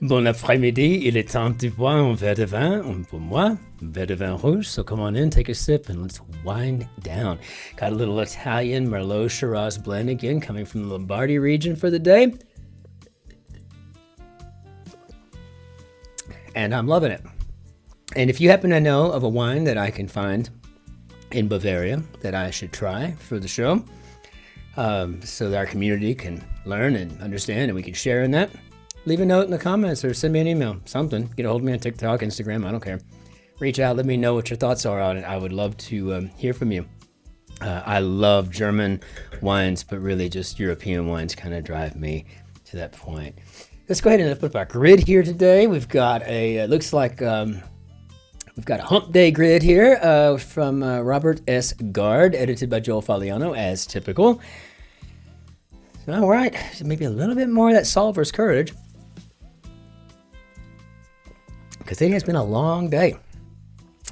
Bon après-midi, il est temps de boire un verre de vin, and pour moi, un verre de vin rouge, so come on in, take a sip, and let's wind down. Got a little Italian Merlot Shiraz blend again, coming from the Lombardy region for the day. And I'm loving it. And if you happen to know of a wine that I can find in Bavaria that I should try for the show, so that our community can learn and understand and we can share in that, leave a note in the comments or send me an email, something. Get a hold of me on TikTok, Instagram, I don't care. Reach out, let me know what your thoughts are on it. I would love to hear from you. I love German wines, but really just European wines kind of drive me to that point. Let's go ahead and put up our grid here today. We've got a, looks like, we've got a Hump-Day grid here from Robert S. Gard, edited by Joel Fagliano, as typical. So, all right, so maybe a little bit more of that solver's courage. Because it has been a long day.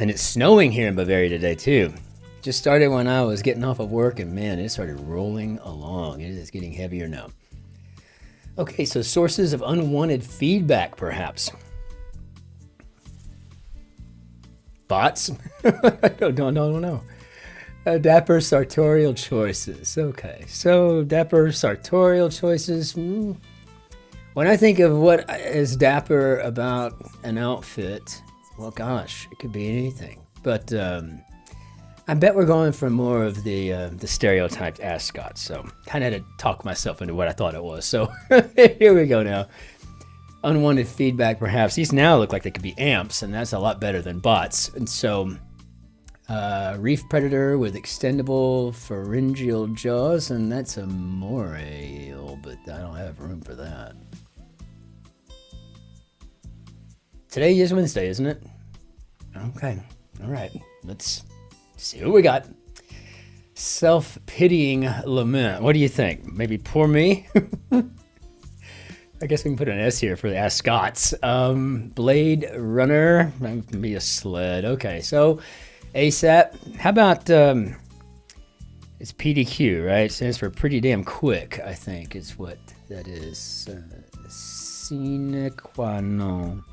And it's snowing here in Bavaria today, too. Just started when I was getting off of work, and man, it started rolling along. It is getting heavier now. Okay, so sources of unwanted feedback, perhaps. Bots? I don't know. Dapper sartorial choices. Okay, so dapper sartorial choices. When I think of what is dapper about an outfit, well, gosh, it could be anything. But I bet we're going for more of the stereotyped ascot. So kind of had to talk myself into what I thought it was. So here we go now. Unwanted feedback, perhaps. These now look like they could be amps, and that's a lot better than bots. And so reef predator with extendable pharyngeal jaws, and that's a moray eel, but I don't have room for that. Today is Wednesday, isn't it? Okay. All right. Let's see what we got. Self-pitying lament. What do you think? Maybe poor me? I guess we can put an S here for the ascots. Blade runner. That can be a sled. Okay. So ASAP. How about it's PDQ, right? It stands for pretty damn quick, I think is what that is. Sine qua non.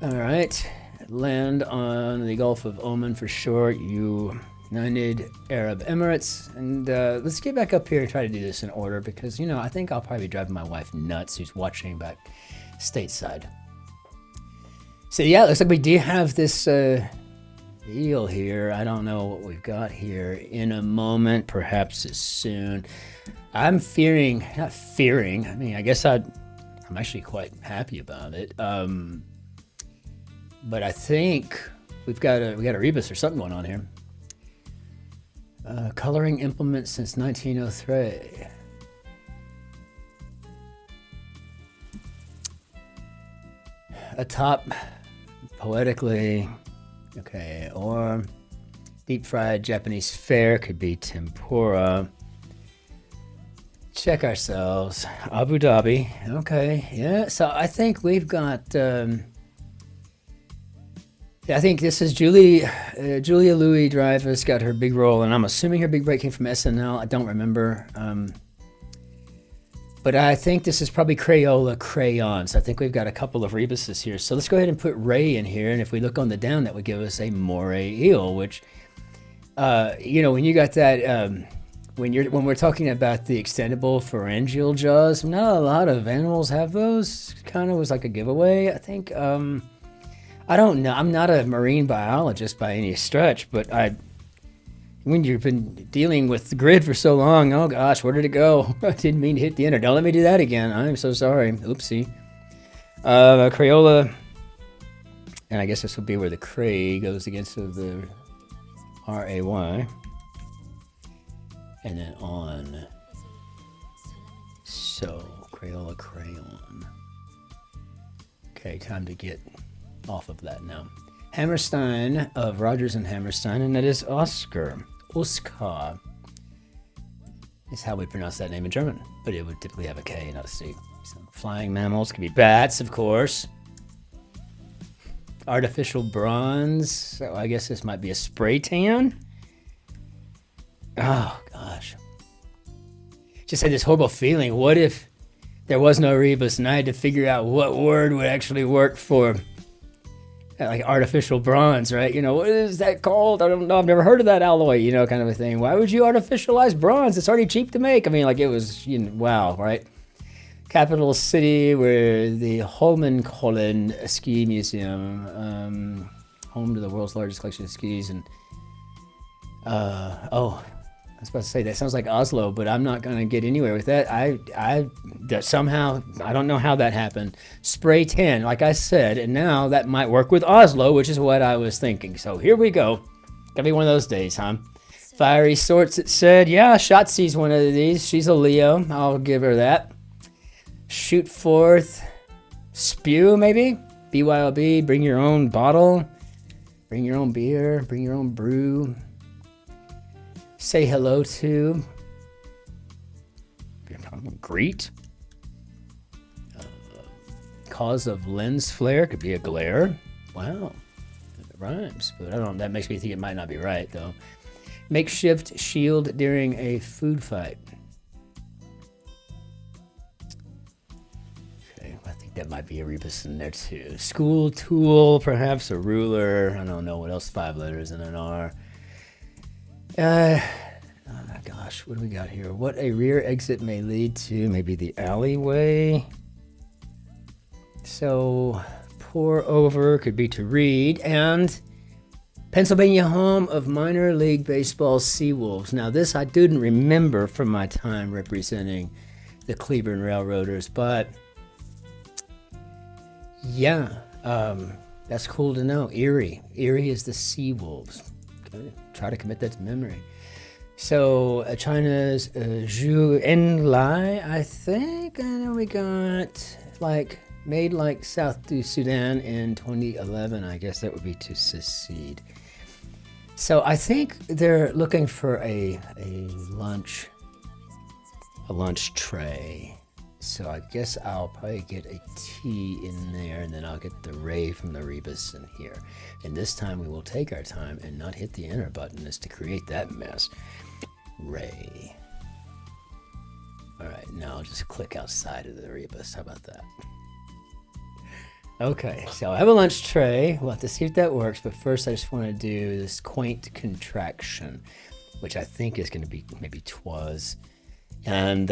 All right, land on the Gulf of Oman for short, United Arab Emirates. And let's get back up here and try to do this in order because, you know, I think I'll probably be driving my wife nuts who's watching back stateside. So yeah, looks like we do have this eel here. I don't know what we've got here in a moment, perhaps as soon. I'm fearing, not fearing, I mean, I guess I'm actually quite happy about it. But I think we got a rebus or something going on here. Coloring implement since 1903. Atop, poetically, okay, or deep fried Japanese fare could be tempura. Check ourselves. Abu Dhabi. Okay, yeah. So I think we've got. I think this is Julia Louis-Dreyfus got her big role, and I'm assuming her big break came from SNL. I don't remember. But I think this is probably Crayola crayons. I think we've got a couple of rebuses here. So let's go ahead and put Ray in here. And if we look on the down, that would give us a moray eel, which, you know, when you got that, when we're talking about the extendable pharyngeal jaws, not a lot of animals have those. Kind of was like a giveaway, I think. I don't know. I'm not a marine biologist by any stretch, but when you've been dealing with the grid for so long, oh gosh, where did it go? I didn't mean to hit the enter. Don't let me do that again. I'm so sorry. Oopsie. Crayola, and I guess this would be where the cray goes against the R-A-Y, and then on. So, Crayola crayon. Okay, time to get off of that now. Hammerstein of Rogers and Hammerstein, and that is Oscar. Oskar is how we pronounce that name in German, but it would typically have a K, not a C. So, flying mammals could be bats, of course. Artificial bronze, so I guess this might be a spray tan. Oh, gosh. Just had this horrible feeling. What if there was no rebus, and I had to figure out what word would actually work for like artificial bronze, right? You know, what is that called? I don't know. I've never heard of that alloy, you know, kind of a thing. Why would you artificialize bronze? It's already cheap to make. I mean, like it was, you know, wow, right? Capital city where the Holmenkollen Ski Museum, home to the world's largest collection of skis. And, oh, I was about to say, that sounds like Oslo, but I'm not going to get anywhere with that. Somehow, I don't know how that happened. Spray tan, like I said, and now that might work with Oslo, which is what I was thinking. So here we go. Gotta be one of those days, huh? Fiery sorts, it said. Yeah, Shotzi's one of these. She's a Leo. I'll give her that. Shoot forth. Spew, maybe? BYOB, bring your own bottle. Bring your own beer. Bring your own brew. Say hello to. Greet. Cause of lens flare could be a glare. Wow, it rhymes, but I don't. That makes me think it might not be right though. Makeshift shield during a food fight. Okay, I think that might be a rebus in there too. School tool, perhaps a ruler. I don't know what else. 5 letters and an R. Oh my gosh, what do we got here? What a rear exit may lead to, maybe the alleyway. So, pour over could be to read, and Pennsylvania home of minor league baseball Seawolves. Now this I didn't remember from my time representing the Cleburne Railroaders, but yeah, that's cool to know. Erie is the Seawolves. Okay. Try to commit that to memory. So China's Zhu Enlai, I think, and then we got like made like South Sudan in 2011. I guess that would be to secede. So I think they're looking for a lunch tray. So I guess I'll probably get a T in there, and then I'll get the ray from the rebus in here. And this time we will take our time and not hit the enter button as to create that mess. Ray. All right, now I'll just click outside of the rebus. How about that? Okay, so I have a lunch tray. We'll have to see if that works, but first I just want to do this quaint contraction, which I think is going to be maybe twas. And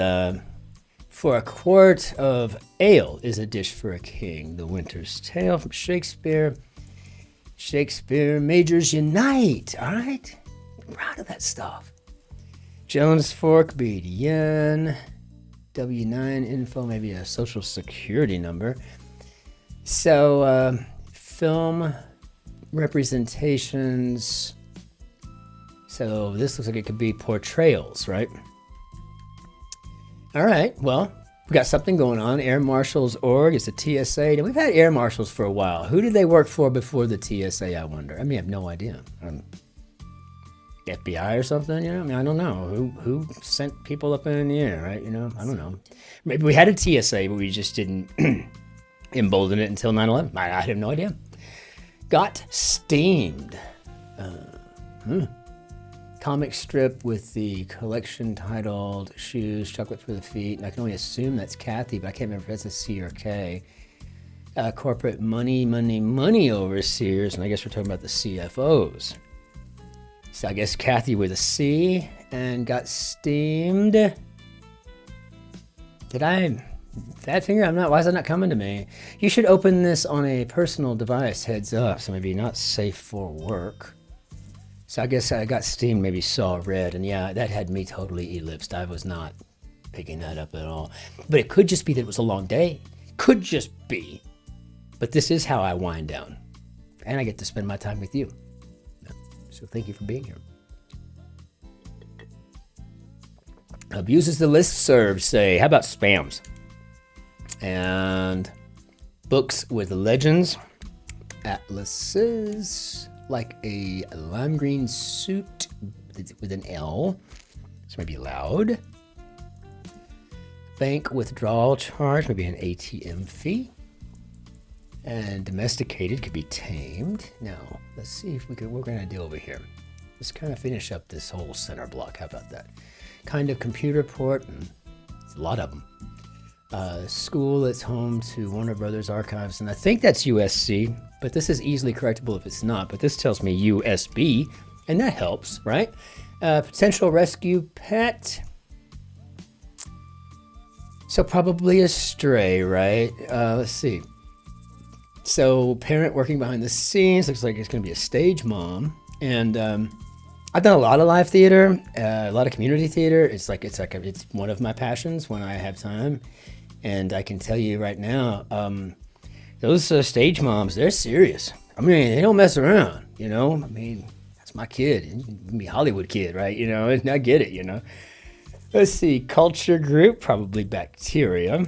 for a quart of ale is a dish for a king. The Winter's Tale from Shakespeare. Shakespeare majors unite. All right, I'm proud of that stuff. Jones Fork bead yen. W9 info, maybe a social security number. So film representations. So this looks like it could be portrayals, right? All right, well, we got something going on. Air Marshals Org, it's a TSA. Now, we've had Air Marshals for a while. Who did they work for before the TSA, I wonder? I mean, I have no idea. FBI or something, you know? I mean, I don't know. Who sent people up in the air, right? You know, I don't know. Maybe we had a TSA, but we just didn't embolden it until 9/11. I have no idea. Got steamed. Comic strip with the collection titled Shoes, Chocolate for the Feet. And I can only assume that's Kathy, but I can't remember if that's a C or K. Corporate money overseers. And I guess we're talking about the CFOs. So I guess Kathy with a C and got steamed. Did I? Fat finger? Why is that not coming to me? You should open this on a personal device, heads up. So maybe not safe for work. So I guess I got steamed, maybe saw red, and yeah, that had me totally ellipsed. I was not picking that up at all. But it could just be that it was a long day. Could just be. But this is how I wind down. And I get to spend my time with you. So thank you for being here. Abuses the listserv, say. How about spams? And books with legends. Atlases. Like a lime green suit with an L, so maybe loud. Bank withdrawal charge, maybe an ATM fee. And domesticated could be tamed. Now, let's see if what we're gonna do over here. Let's kind of finish up this whole center block. How about that? Kind of computer port, and it's a lot of them. School that's home to Warner Brothers Archives, and I think that's USC, but this is easily correctable if it's not, but this tells me USB, and that helps, right? Potential rescue pet. So probably a stray, right? Let's see. So parent working behind the scenes, looks like it's going to be a stage mom. And I've done a lot of live theater, a lot of community theater. It's one of my passions when I have time. And I can tell you right now, those stage moms, they're serious. I mean, they don't mess around, you know? I mean, that's my kid. You can be Hollywood kid, right? You know, I get it, you know? Let's see, culture group, probably bacteria.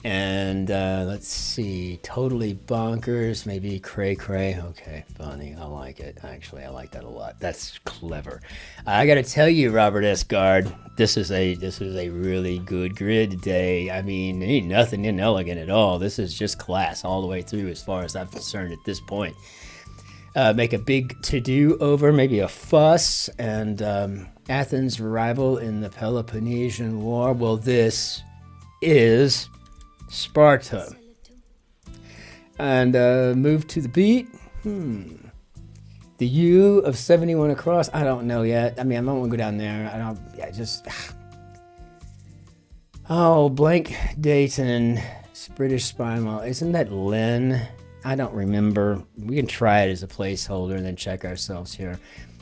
And let's see, totally bonkers, maybe cray cray. Okay, funny, I like it. Actually, I like that a lot. That's clever. I got to tell you, Robert S. Guard, this is a really good grid today. I mean, ain't nothing inelegant at all. This is just class all the way through, as far as I'm concerned at this point. Make a big to-do over, maybe a fuss, and Athens' rival in the Peloponnesian War. Well, this is Sparta. And move to the beat. The U of 71 across. I don't know yet. I mean, I'm not going to go down there. Blank Dayton, British spy model. Isn't that Lynn? I don't remember. We can try it as a placeholder and then check ourselves here.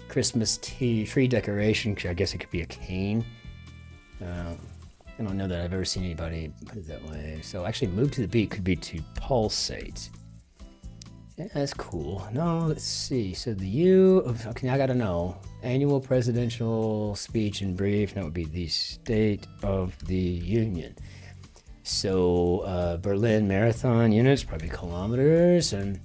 Christmas tree decoration. I guess it could be a cane. I don't know that I've ever seen anybody put it that way. So actually move to the beat could be to pulsate. Yeah, that's cool. No, let's see. So the U of, okay, I gotta know. Annual presidential speech and brief. That would be the State of the Union. So Berlin Marathon units, probably kilometers, and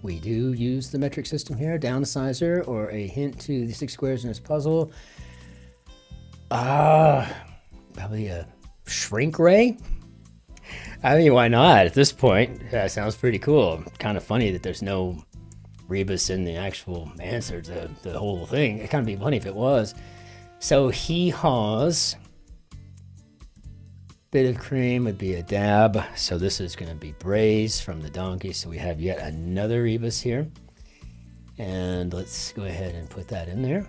we do use the metric system here. Downsizer, or a hint to the 6 squares in this puzzle. Probably a shrink ray. I mean, why not at this point? That sounds pretty cool. Kind of funny that there's no rebus in the actual answer to the whole thing. It kind of be funny if it was. So he haws. Bit of cream would be a dab. So this is going to be braise from the donkey. So we have yet another rebus here. And let's go ahead and put that in there.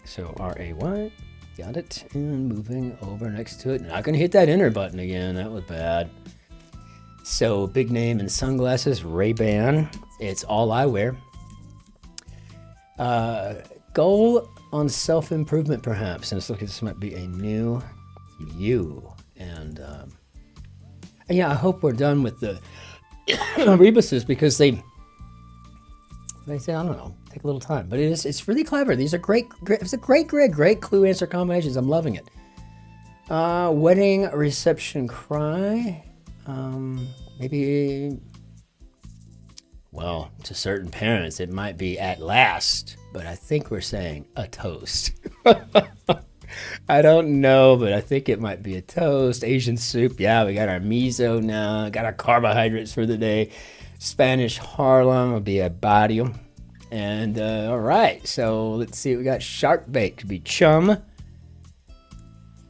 So R-A-Y. Got it. And moving over next to it. Not going to hit that enter button again. That was bad. So big name and sunglasses. Ray-Ban. It's all I wear. Goal on self-improvement, perhaps. And let's look at this. Might be a new you. And yeah, I hope we're done with the rebuses, because they say, I don't know, take a little time, but it's really clever. These are great. It's a great grid, great clue answer combinations. I'm loving it. Wedding reception cry. Maybe, well, to certain parents, it might be at last, but I think we're saying a toast. I don't know, but I think it might be a toast. Asian soup. Yeah, we got our miso now. Got our carbohydrates for the day. Spanish Harlem will be a barrio. And all right, so let's see. We got shark bait. Could be chum.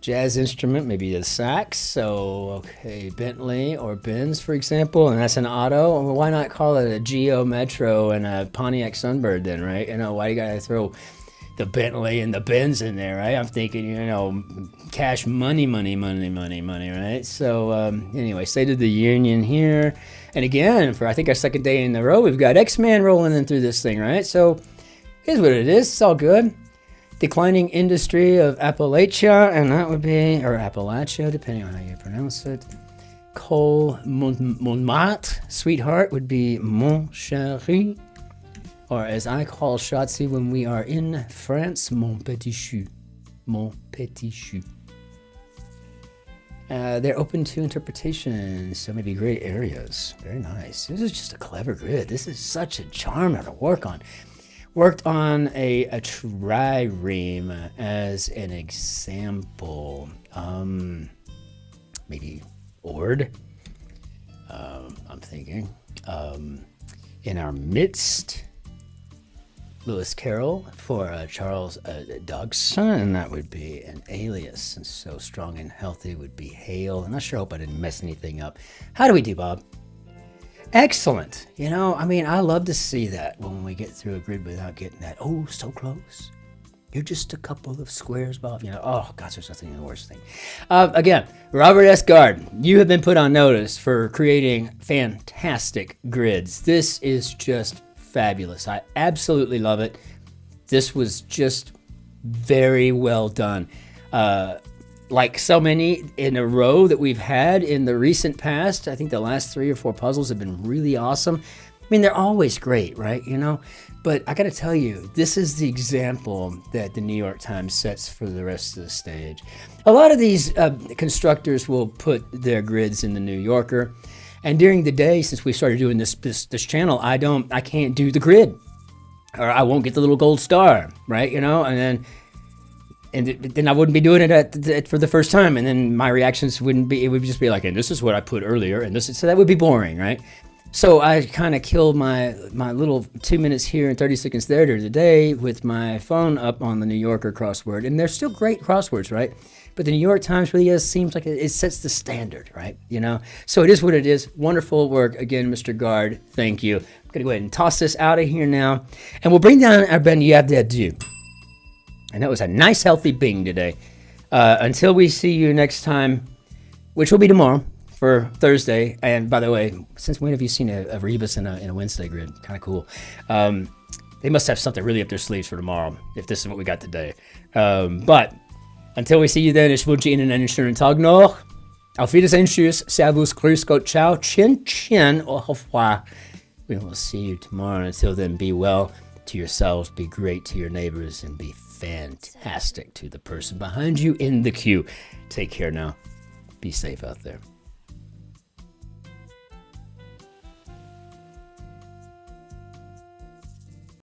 Jazz instrument, maybe the sax. So, okay, Bentley or Benz, for example. And that's an auto. Well, why not call it a Geo Metro and a Pontiac Sunbird then, right? You know, why you got to throw the Bentley and the Benz in there, right? I'm thinking, you know, cash money, right? So anyway, State of the Union here. And again, for I think our second day in a row, we've got X-Man rolling in through this thing, right? So here's what it is. It's all good. Declining industry of Appalachia, and that would be, or Appalachia, depending on how you pronounce it. Cole Montmartre, sweetheart, would be Mon Chéri. Or as I call Shotzi when we are in France, mon petit chou. Mon petit chou. They're open to interpretation, so maybe gray areas. Very nice. This is just a clever grid. This is such a charmer to work on. Worked on a trireme as an example. Maybe Ord. I'm thinking. In our midst. Lewis Carroll for Charles Dodgson, and that would be an alias. And so strong and healthy would be Hale. I'm not sure. I hope I didn't mess anything up. How do we do, Bob? Excellent. You know, I mean, I love to see that when we get through a grid without getting that. Oh, so close. You're just a couple of squares, Bob. You know, oh, gosh, there's nothing the worst thing. Again, Robert S. Gard, you have been put on notice for creating fantastic grids. This is just fabulous. I absolutely love it. This was just very well done. Like so many in a row that we've had in the recent past, I think the last 3 or 4 puzzles have been really awesome. I mean, they're always great, right? You know, but I got to tell you, this is the example that the New York Times sets for the rest of the stage. A lot of these constructors will put their grids in the New Yorker. And during the day, since we started doing this channel, I can't do the grid, or I won't get the little gold star, right? You know, and then I wouldn't be doing it for the first time, and then my reactions wouldn't be. It would just be like, and this is what I put earlier, and this is, so that would be boring, right? So I kind of killed my little 2 minutes here and 30 seconds there during the day with my phone up on the New Yorker crossword, and they're still great crosswords, right? But the New York Times really seems like it sets the standard, right? You know, so it is what it is. Wonderful work again, Mr. Gard. Thank you. I'm gonna go ahead and toss this out of here now, and we'll bring down our Ben Yabdadu. And that was a nice, healthy bing today. Until we see you next time, which will be tomorrow for Thursday. And by the way, since when have you seen a rebus in a Wednesday grid? Kind of cool. They must have something really up their sleeves for tomorrow, if this is what we got today. But until we see you then, ich wünsche Ihnen einen schönen Tag noch. Auf Wiedersehen, tschüss, servus, grüß Gott, ciao, Cin-Cin, au revoir. We will see you tomorrow. Until then, be well to yourselves, be great to your neighbors, and be fantastic to the person behind you in the queue. Take care now. Be safe out there.